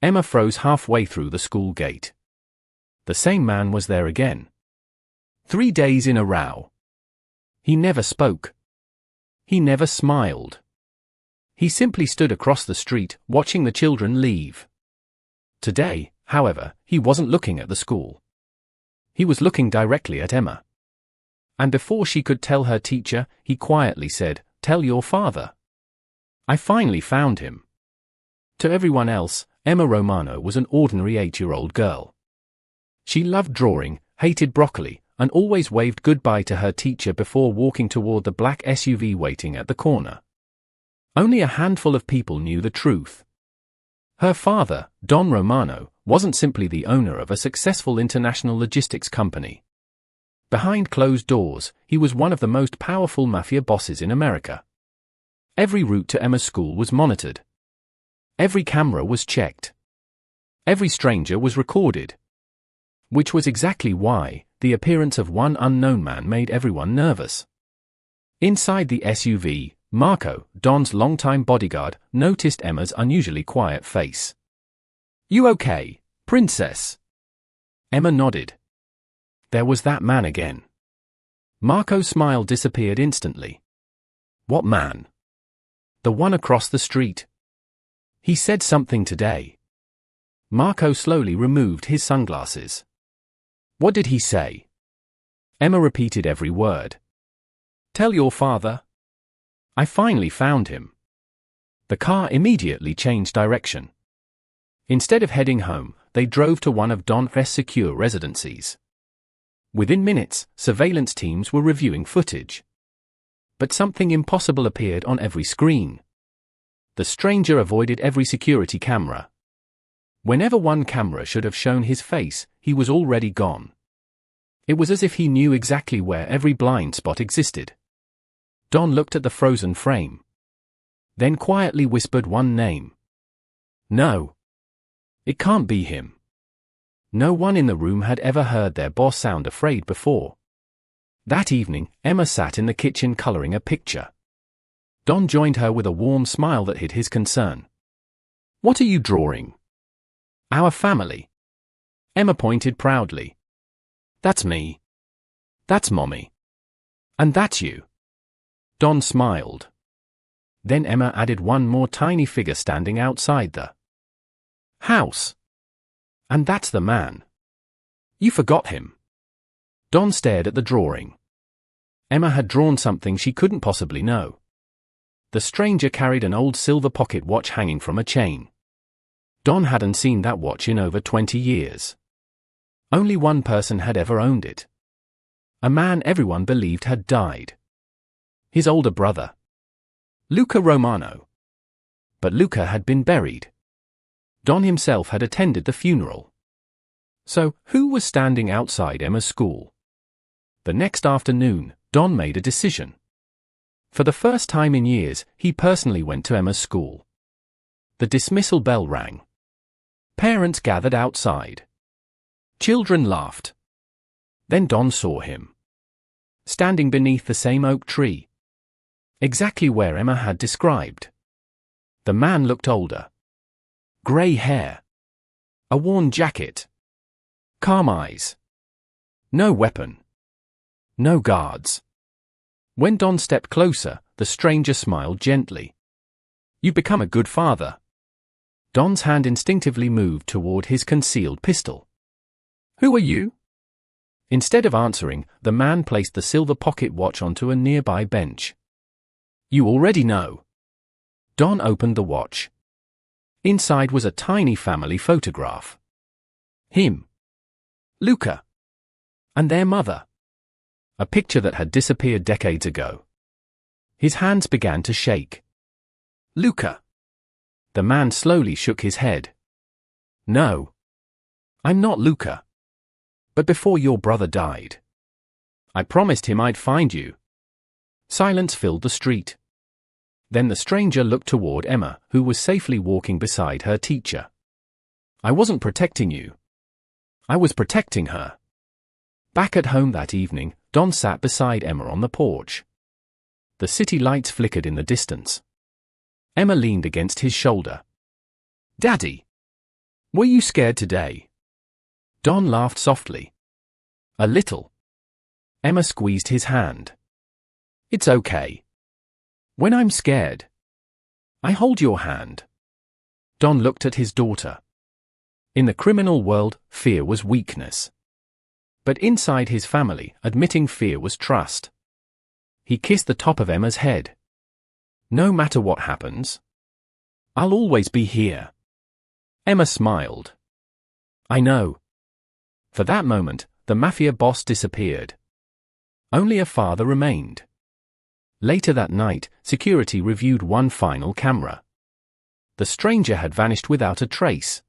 Emma froze halfway through the school gate. The same man was there again. 3 days in a row. He never spoke. He never smiled. He simply stood across the street, watching the children leave. Today, however, he wasn't looking at the school. He was looking directly at Emma. And before she could tell her teacher, he quietly said, "Tell your father. I finally found him." To everyone else, Emma Romano was an ordinary 8-year-old girl. She loved drawing, hated broccoli, and always waved goodbye to her teacher before walking toward the black SUV waiting at the corner. Only a handful of people knew the truth. Her father, Don Romano, wasn't simply the owner of a successful international logistics company. Behind closed doors, he was one of the most powerful mafia bosses in America. Every route to Emma's school was monitored. Every camera was checked. Every stranger was recorded. Which was exactly why the appearance of one unknown man made everyone nervous. Inside the SUV, Marco, Don's longtime bodyguard, noticed Emma's unusually quiet face. "You okay, princess?" Emma nodded. There was that man again. Marco's smile disappeared instantly. "What man?" "The one across the street. He said something today." Marco slowly removed his sunglasses. "What did he say?" Emma repeated every word. "Tell your father. I finally found him." The car immediately changed direction. Instead of heading home, they drove to one of Don's secure residencies. Within minutes, surveillance teams were reviewing footage. But something impossible appeared on every screen. The stranger avoided every security camera. Whenever one camera should have shown his face, he was already gone. It was as if he knew exactly where every blind spot existed. Don looked at the frozen frame. Then quietly whispered one name. "No. It can't be him." No one in the room had ever heard their boss sound afraid before. That evening, Emma sat in the kitchen coloring a picture. Don joined her with a warm smile that hid his concern. "What are you drawing?" "Our family." Emma pointed proudly. "That's me. That's Mommy. And that's you." Don smiled. Then Emma added one more tiny figure standing outside the house. "And that's the man. You forgot him." Don stared at the drawing. Emma had drawn something she couldn't possibly know. The stranger carried an old silver pocket watch hanging from a chain. Don hadn't seen that watch in over 20 years. Only one person had ever owned it. A man everyone believed had died. His older brother, Luca Romano. But Luca had been buried. Don himself had attended the funeral. So, who was standing outside Emma's school? The next afternoon, Don made a decision. For the first time in years, he personally went to Emma's school. The dismissal bell rang. Parents gathered outside. Children laughed. Then Don saw him. Standing beneath the same oak tree. Exactly where Emma had described. The man looked older. Grey hair. A worn jacket. Calm eyes. No weapon. No guards. When Don stepped closer, the stranger smiled gently. "You've become a good father." Don's hand instinctively moved toward his concealed pistol. "Who are you?" Instead of answering, the man placed the silver pocket watch onto a nearby bench. "You already know." Don opened the watch. Inside was a tiny family photograph. Him. Luca. And their mother. A picture that had disappeared decades ago. His hands began to shake. "Luca." The man slowly shook his head. "No. I'm not Luca. But before your brother died, I promised him I'd find you." Silence filled the street. Then the stranger looked toward Emma, who was safely walking beside her teacher. "I wasn't protecting you. I was protecting her." Back at home that evening, Don sat beside Emma on the porch. The city lights flickered in the distance. Emma leaned against his shoulder. "Daddy." Were you scared today? Don laughed softly. A little. Emma squeezed his hand. It's okay. When I'm scared, I hold your hand. Don looked at his daughter. In the criminal world, fear was weakness. But inside his family, admitting fear was trust. He kissed the top of Emma's head. No matter what happens, I'll always be here. Emma smiled. I know. For that moment, the Mafia boss disappeared. Only a father remained. Later that night, security reviewed one final camera. The stranger had vanished without a trace.